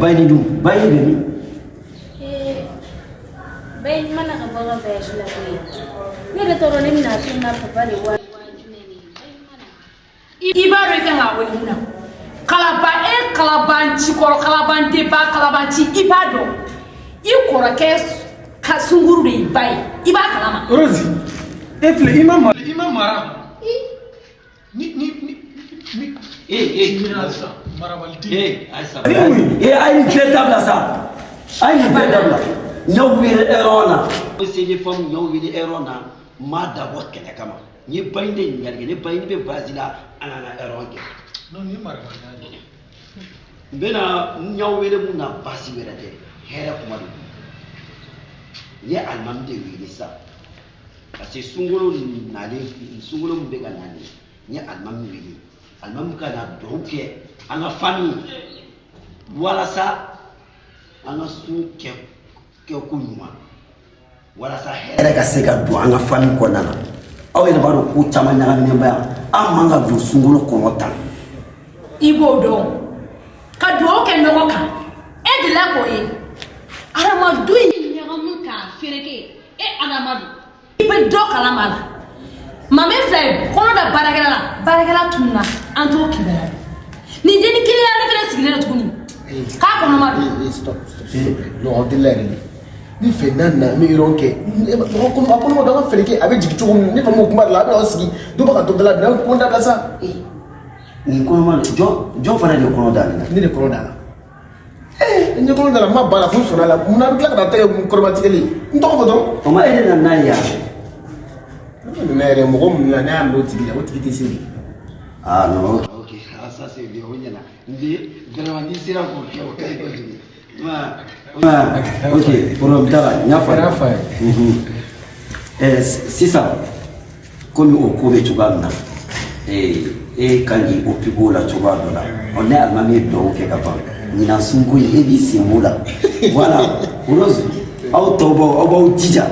Bayni dum bayni beni bayin mana ka baga bayashi la ko ne da toro ne na sunna papa ne wa ibaro ita nga woni muna kalabanci koro kalabante ba kalabanci ibado ikora kes kasunguru de bai iba kalama Rosie efle imam mara ni ay incredible ça ay incredible nyawire erona c'est des femmes nyawire erona ma d'abord kene kama ni bayinde ngalge ni bayinde be basila anana eronke non ni mara bena nyawire mu na basi werate here kuma do ye almamde wi sa parce que sungolo nale sungolo mbega nani ni almam wi almam kana doke anga famille wala sa anga su ke kunyuma wala sa here ka se ka do anga famille ko nana aw ina baro ku chama nyaga ne baya amanga do sungolo ko mota ibo do ka do ke no ka e de la ko e arama do nyaga mun ka fereke e anamadu ibe do kala mala mame fly kono da baragala tunna anto kibela ni deni kila na fere sigile na tukuni ka kono madu stop no dilere ni fe nana mi ronke ko da fere ke abe jigito ni fa mo kuma la be osigi do baka to bela na ko da sa ni kono madu jo fara de kono da ni de kono da ni kono da ma bala fu sona la na bi ka ta ko kormatikeli ndo ko do o ma ede na na ya nere mo gom na na ndo tibila o tibiti sini ah non ok ça c'est bien on yana ndi vraiment ni sira ko ok pour dara nya fa c'est ça komi o ko be cogoya min na e kan k'i occupé o la cogoya dɔ la ne alimami ye duwawu kɛ ka ban ɲinan sunko ye e b'i sen b'o la voilà Rose aw tɔw aw b'aw jija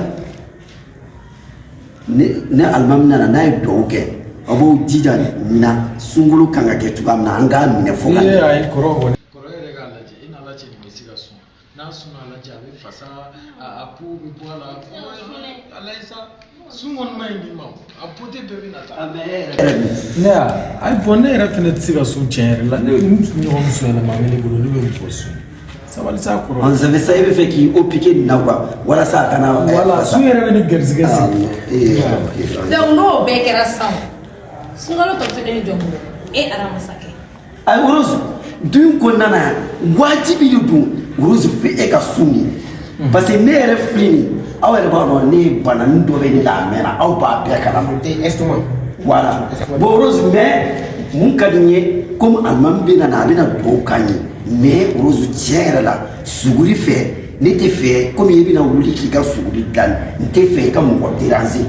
ne alimami nana n'a ye duwawu kɛ aw b'aw jija ɲinan sunkalo kan ka kɛ cogoya min na an k'a minɛ fo ka kɔrɔ yɛrɛ k'a lajɛ i n'a lajɛ nin bɛ se ka sɔn n'a sɔnna a lajɛ a bɛ fasa a po bɛ bɔ a la ala ye sa sun kɔni ma ɲi nin ma a pote bɛɛ bɛ na taa. ne ayi bɔn ne yɛrɛ fɛnɛ tɛ se ka sun tiɲɛ yɛrɛ la ne ɲɔgɔn muso yɛlɛma bɛ ne bolo ne bɛ fɔ sun sabali sa kɔrɔ. on savait ça i bɛ fɛ k'i o piqué nin na quoi walasa a kana. voilà sun yɛrɛ bɛ ne garisɛgɛ sigi. donc n'o bɛɛ kɛra sisan sunkalo tɔ tɛ ne jɔn bolo e ala masakɛ. ayi Rose dun kɔnɔna na yan wajibi de don Rose fɛ e ka sun ye parce que ne yɛrɛ filɛ nin aw yɛrɛ b'a dɔn ne bananin dɔ bɛ ne la a mɛnna aw b'a bɛɛ kalama. voilà bon Rose mais mun ka di n ye comme alimami bɛ na a bɛna duwawu k'an ye mais Rose tiɲɛ yɛrɛ la suguri fɛ ne tɛ fɛ comme i bɛna wuli k'i ka suguri dilan n tɛ fɛ i ka mɔgɔ déranger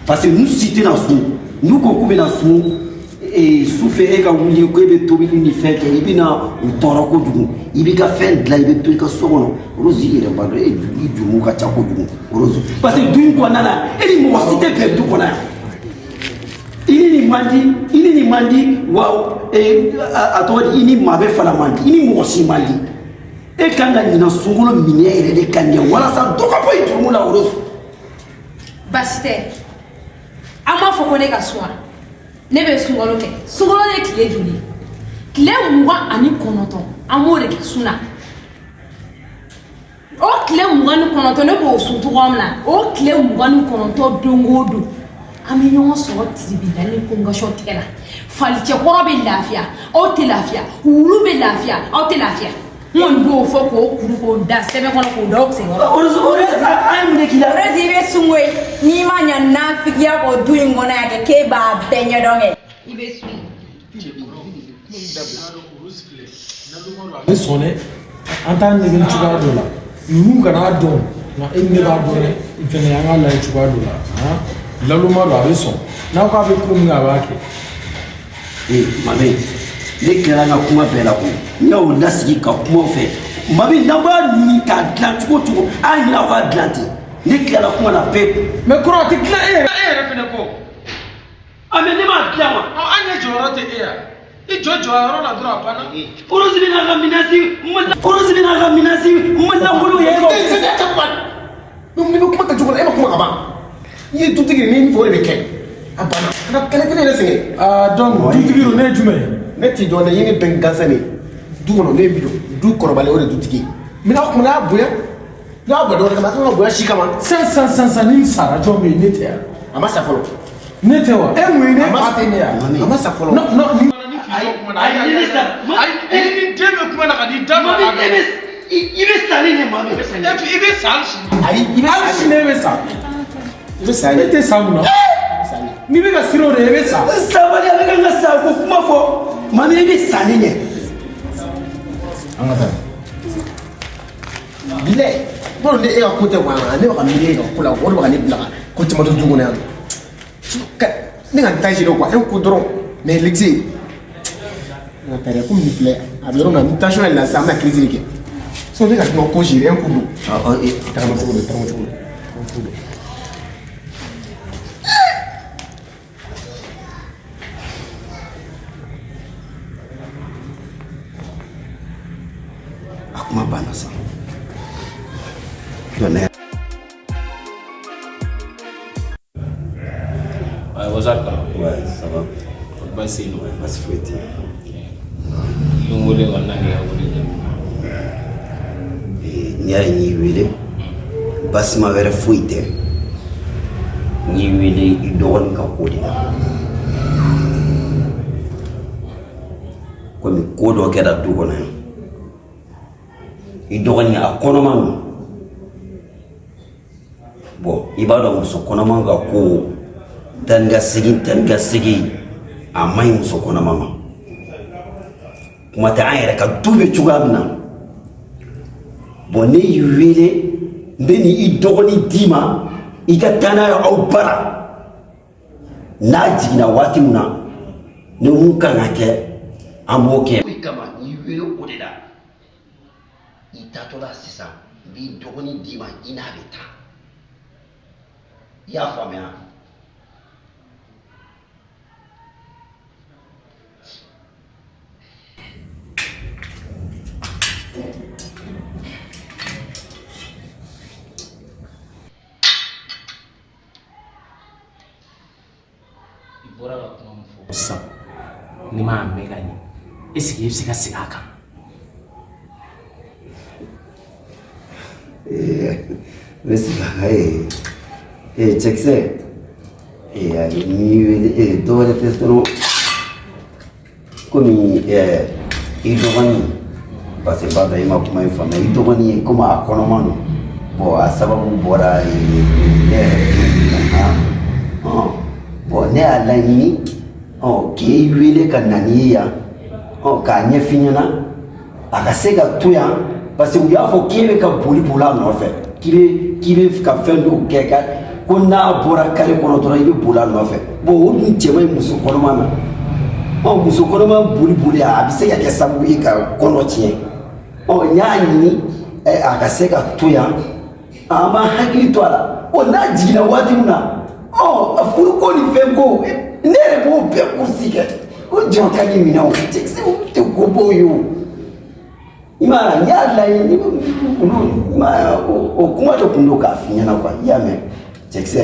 parce que n'u si tɛna sun n'u ko k'u bɛna sun sufɛ e ka wuli ko e bɛ tobili ni fɛn kɛ i bɛna u tɔɔrɔ kojugu i b'i ka fɛn dilan i bɛ to i ka so kɔnɔ Rose i yɛrɛ b'a dɔn i jurumu ka ca kojugu Rose parce que du in kɔnɔna la e ni mɔgɔ si tɛ bɛn du kɔnɔ yan i ni nin man di wa a tɔgɔ di i ni maa bɛ fana man di i ni mɔgɔ si man di e kan ka ɲina sunkalo minɛ yɛrɛ de ka ɲɛ walasa dɔ ka bɔ i jurumu la Rose. baasi tɛ an b'a fɔ ko ne ka sun ne bɛ sunkalo kɛ sunkalo ye tile joli tile 29 an b'o de kɛ sun na o tile 29 ne b'o sun cogoya min na o tile 29 don o don an bɛ ɲɔgɔn sɔrɔ tiribinali ni convocation tigɛ la falicɛkɔrɔ bɛ lafiya aw tɛ lafiya wulu bɛ lafiya aw tɛ lafiya n kɔni b'o fɔ k'o kuru k'o da sɛbɛn kɔnɔ k'o da aw sen kɔrɔ. Rose i bɛ sunko ye n'i ma ɲa nafigiya k'o du in kɔnɔ yan kɛ k'e b'a bɛɛ ɲɛdɔn kɛ i bɛ sun. ne sɔn dɛ an t'a nɛgɛ cogoya dɔ la ninnu kana dɔn nka e ne b'a dɔn dɛ fɛnɛ an k'a lajɛ cogoya dɔ la laloma don a bɛ sɔn n'aw k'a bɛ ko min a b'a kɛ. Mame ne kɛra n ka kuma bɛɛ la koyi n y'aw lasigi ka kuma fɛ Mame n'aw b'a ɲini k'a dilan cogo o cogo a ɲini aw k'a dilan ten ne tilala kuma na pewu. mais kɔrɔ a tɛ dilan e yɛrɛ fɛnɛ kɔ. mais ne m'a dilan wa. an ɲɛ jɔyɔrɔ tɛ e yan i jɔ jɔyɔrɔ la dɔrɔn a banna. Rose bɛna ka minasi n ma lankolon ye. ne bɛ kuma kɛcogo la e ma kuma ka ban i ye dutigi ni min fɔ o de bɛ kɛ a banna ka kɛlɛ kelen yɛrɛ sɛgɛn. donc dutigi don ne ye jumɛn ye. ne t'i dɔn dɛ i ye ne bɛn gansan de du kɔnɔ ne bi du kɔrɔbalen o de dutigi ye n bɛna kuma n'a bonya n'a bɔ dɔwɛrɛ kama a kan ka bonya si kama. sisan ni sara jɔn bɛ yen ne tɛ yan. a ma sa fɔlɔ. ne tɛ wa e mun ye ne fa tɛ ne yan. a ma sa fɔlɔ. ni den bɛ kuma na ka di da ma. i bɛ sa ni ne Mame. i bɛ sa hali sini. ayi i bɛ sa hali sini e bɛ sa. i bɛ sa ne tɛ sa mun na. n'i bɛ ka siran o de e bɛ sa. sabali a bɛ ka n ka sa ko kuma fɔ Mame i bɛ sa ni ɲɛ. an ka taa. bilayi bolo ni e ka ko tɛ wa ne bɛ ka miiri e ka ko la o de bɛ ka ne bila ko caman to du kɔnɔ yan ne ka n taa jiri quoi e ko dɔrɔn mais l'exi n ka taa dɛ komi nin filɛ a bɛ yɔrɔ min na ni tension yɛlɛla sisan an bɛna crise de kɛ so ne ka kuma ko jiri e ko don tagama cogo don tagama cogo don. a kuma banna sa. Ouais, ça va. Basi no. Basi fouetti. Ngole wanani ya wole. Ni ya ni wele. Basi ma wɛrɛ foyi tɛ. Ni wele i dɔgɔnin ka ko de la. Komi ko dɔ kɛra du kɔnɔ yan. I dɔgɔnin a kɔnɔma don. Bon i b'a dɔn muso kɔnɔma ka ko tan ka segin a man ɲi muso kɔnɔma ma. Kuma tɛ an yɛrɛ ka du bɛ cogoya min na. Bon ne y'i wele n bɛ ni i dɔgɔnin d'i ma i ka taa n'a ye aw bara n'a jiginna waati min na ni mun kan ka kɛ an b'o kɛ. O kama n'i wele o de la i taatɔla sisan n b'i dɔgɔnin d'i ma i n'a bɛ taa i y'a faamuya. Sa ni ma mega ni est-ce que il se segin a kan Jackson ni dɔwɛrɛ tɛ sɔrɔ komi i dɔgɔnin parce que ba dɔ i ma kuma in faamuya i dɔgɔnin komi a kɔnɔma don bon a sababu bɔra ne yɛrɛ bon ne y'a laɲini k'e wele ka na n'i ye yan k'a ɲɛf'i ɲɛna a ka se ka to yan parce que u y'a fɔ k'e bɛ ka boli boli a nɔfɛ k'i bɛ ka fɛn dɔw kɛ ko n'a bɔra kare kɔnɔ dɔrɔn i bɛ boli a nɔfɛ bon o dun cɛ man ɲi muso kɔnɔma na muso kɔnɔma boli boli a bɛ se ka kɛ sababu ye ka kɔnɔ tiɲɛ n y'a ɲini a ka se ka to yan an b'an hakili to a la n'a jiginna waati min na a furu ko ni fɛn ko ne yɛrɛ b'o bɛɛ kursi kɛ o jɔn ka di minɛ o tɛ ko b'o ye o i m'a ye n y'a laɲini o kuma dɔ tun don k'a f'i ɲɛna quoi i y'a mɛn cɛkisɛ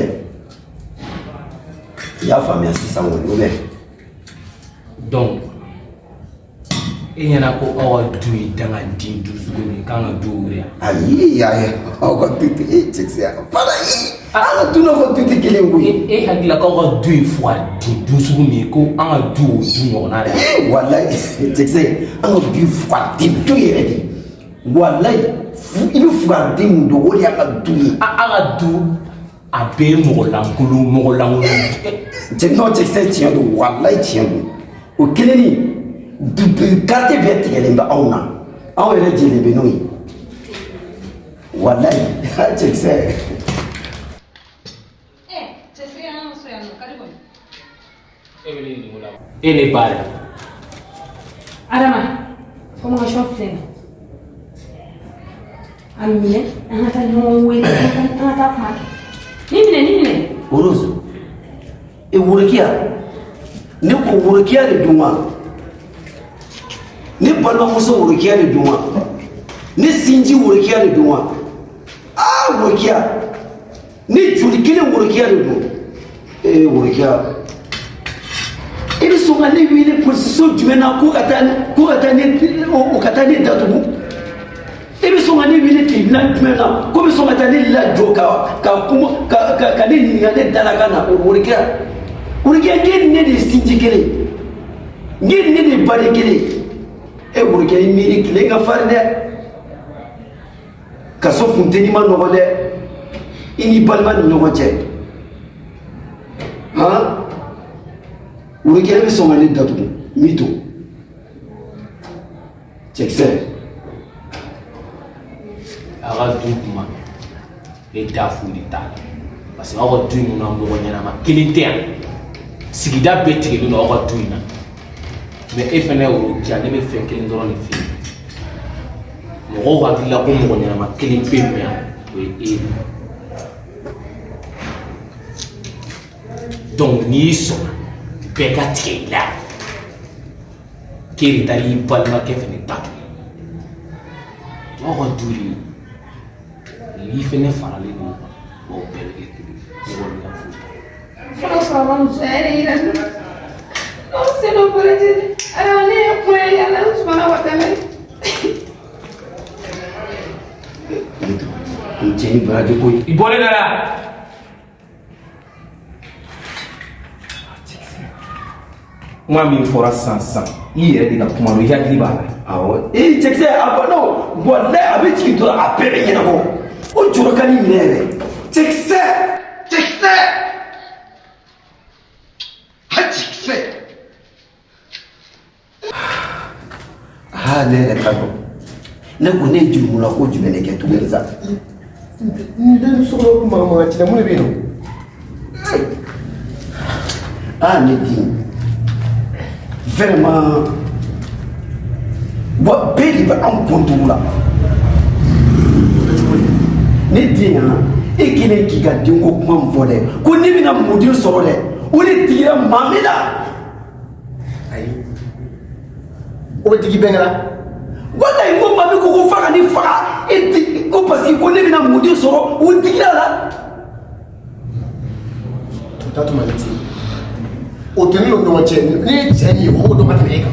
i y'a faamuya sisan o bɛ donc e ɲɛna ko aw ka du ye dangaden dusugo min kan ka du wuli yan ayi aw ka du tɛ cɛkisɛ fara an ka du n'aw ka du tɛ kelen koyi e hakilila k'aw ka du ye fugaden dusugo min ye ko an ka du o du ɲɔgɔnna de ye walayi cɛkisɛ an ka du ye fugaden du yɛrɛ de walayi i bɛ fugaden min don o de y'an ka du ye an ka du a bɛɛ ye mɔgɔ lankolon cɛkisɛ tiɲɛ don walayi tiɲɛ don o kelen ni quartier bɛɛ tigɛlen bɛ anw na anw yɛrɛ jɛlen bɛ n'o ye walayi cɛkisɛ. e ne ba de Adama formation filɛ a minɛ an ka taa ɲɔgɔn wele an ka taa kuma kɛ ni minɛ Rose worokiya ne ko worokiya de dun wa ne balimamuso worokiya de dun wa ne sinji worokiya de dun wa worokiya ne joli kelen worokiya de dun worokiya i bɛ sɔn ka ne wele position jumɛn na ko ka taa ne datugu i bɛ sɔn ka ne wele tribunal jumɛn na ko bɛ sɔn ka taa ne lajɔ ka ne ɲininka ne dalakan na worokiya worokiya n ne de ye sinji kelen n ne de ye ba de kelen worokiya i miiri tile ka farin dɛ kaso funteni ma nɔgɔ dɛ i ni balima ni ɲɔgɔn cɛ worokiya bɛ sɔn ka ne datugu mito cɛkisɛ a ka du kuma ne da fu de t'a la parce que aw ka du in kɔnɔ mɔgɔ ɲɛnama kelen tɛ yan sigida bɛɛ tigɛlen don aw ka du in na mais e fɛnɛ worokiya ne bɛ fɛn kelen dɔrɔn de f'i ye mɔgɔw hakilila ko mɔgɔ ɲɛnama kelen pe min yan o ye e ye donc n'i y'i sɔnna bɛɛ ka tigɛ i la k'e de taara i balimakɛ fɛnɛ datugu aw ka du ye n'i fɛnɛ faralen don o bɛɛ bɛ kɛ kelen mɔgɔ bɛ ka foyi fɔlɔ sɔrɔ muso yɛrɛ yira n na aw sen o bolo jeli adama ne ye kuma ye yàlla n sumana wa tɛmɛ n cɛ ni baraji ko ye i bɔlen dɔ la kuma min fɔra sisan i yɛrɛ de ka kuma don i hakili b'a la awɔ cɛkisɛ a bɔ non walayi a bɛ jigin dɔrɔn a bɛɛ bɛ ɲɛnabɔ o jɔrɔ ka di minɛ yɛrɛ cɛkisɛ ne yɛrɛ ka dɔn ne ko ne ye jurumuna ko jumɛn de kɛ tuguni sa n den sɔgɔ kuma ci la mun de bɛ yen nɔ Ah, Nedine. Vraiment. Bon, Béli va en contour là. Nedine, et qui n'est qui garde un coup de volet. Qu'on n'est pas mon Dieu sur le. On est tiré mamela. Aïe. On va dire là. Voilà, il faut pas que vous fassiez des phrases. Et parce qu'on n'est pas mon Dieu sur le. On dit là. Tout à fait. Au tenir le nom de Tchèque, les Tchèques, au nom de Mathématiques.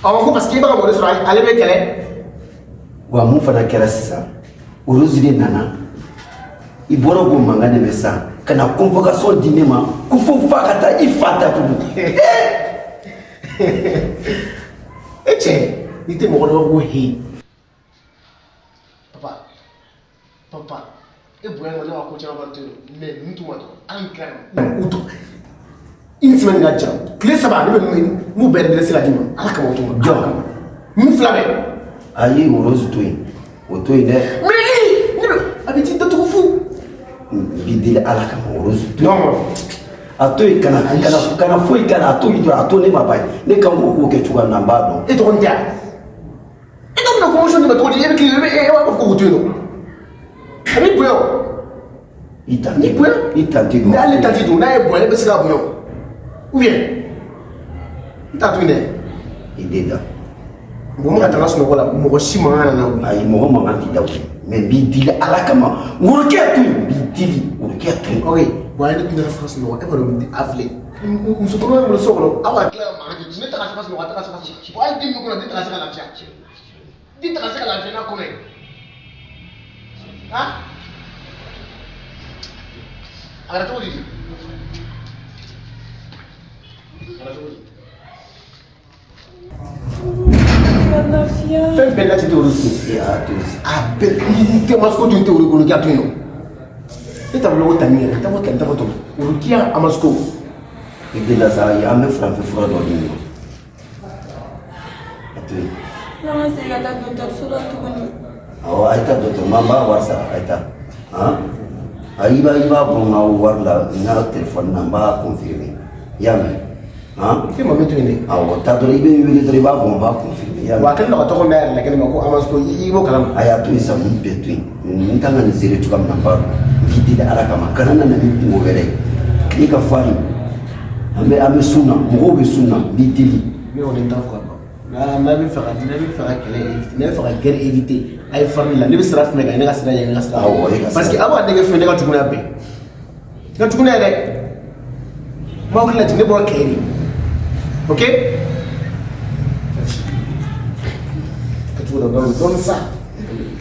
Alors, parce qu'il va avoir des soirées, allez, mais quelle est? Wa mun fana kɛra sisan olu de nana i bɔra k'o mankan de bɛ san ka na convocation di ne ma ko fo fa ka taa i fa datugu. E cɛ n'i tɛ mɔgɔ dɔ ko he papa e bonya ne ma ko caman ba to mais n tun ma to an kɛra uto une semaine ka jan tile 3 ne bɛ mu bɛɛ de sira di ma ala kama o to ma jɔn mun fila bɛ ayi Rose to yen o to yen dɛ. mais ne bɛ a bɛ ti datugu fu bi deli ala kama Rose to yen. non a to yen kana foyi kana a to yen dɔrɔn a to ne ma ban ne kan k'o kɛ cogoya min na n b'a dɔn. e tɔgɔ n tɛ yan e tɔgɔ bɛna convention di ma cogo di e bɛ k'i e b'a fɔ k'o to yen nɔ a bɛ bonya o. i tanti don n'ale tanti don n'a ye bonya ne bɛ se ka bonya o ou bien n t'a to yen dɛ. i den da. bon mo ka taa n ka sunɔgɔ la mɔgɔ si man kan na wuli. ayi mɔgɔ man kan t'i da wuli mais b'i dili ala kama worokɛ to yen b'i dili worokɛ to yen. ok bon ale tun tɛ se ka sunɔgɔ e kɔni a filɛ muso kɔnɔma bolo so kɔnɔ aw ka tila ka mankan kɛ ne tɛ ka se ka sunɔgɔ a tɛ ka se ka sunɔgɔ bon hali den min kɔnɔ den tɛ ka se ka lafiya den tɛ ka se ka lafiya n'a kɔnɔ ye han a kɛra cogo di a kɛra cogo di. fɛn bɛɛ lati tɛ olu kun a bɛɛ i tɛ masiko tun tɛ olu bolo k'a to yen nɔ e t'a bolo ko tani yɛrɛ t'a fɔ tani t'a fɔ tɔn olu kiya a masiko. i den da sa an bɛ farafin fura dɔ di ma a to yen. n'an ka segin ka taa dɔgɔtɔrɔso la tuguni. awɔ a ye taa dɔgɔtɔrɔ ma n b'a wari sara a ye taa i b'a bɔ n ka wari la n ka telefɔni na n b'a confirmer i y'a mɛn. e ma min to yen dɛ. awɔ taa dɔrɔn i bɛ n wele dɔrɔn i b'a bɔ n b'a confirmer i y'a mɛn. wa a kɛlen don ka tɔgɔ da yɛrɛ la kɛnɛ ma ko a masiko i b'o kalama. a y'a to yen sa n bɛɛ to yen n kan ka nin seere cogoya min na n b'a dɔn n k'i deli ala kama kana na ni kungo wɛrɛ ye n'i ka fari an bɛ sun na mɔgɔw bɛ sun na n b'i deli. ne kɔni t'a fɔ ka ban n'a bɛ fɛ ka kɛlɛ éviter ne bɛ fɛ ka guerre éviter a ye fari la ne bɛ sira fɛnɛ kan ne ka sira ye ne ka sira. awɔ e ka sira parce que aw b'a nɛgɛ fɛn ne ka juguya bɛɛ n ka juguya yɛrɛ m'aw hakili lajɛ ne bɔra kɛlɛ de ok. ka jugu dɔ dɔɔni sa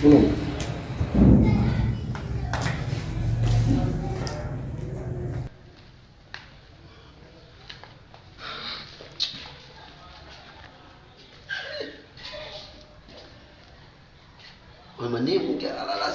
tunu. Mama ne mun kɛ ala la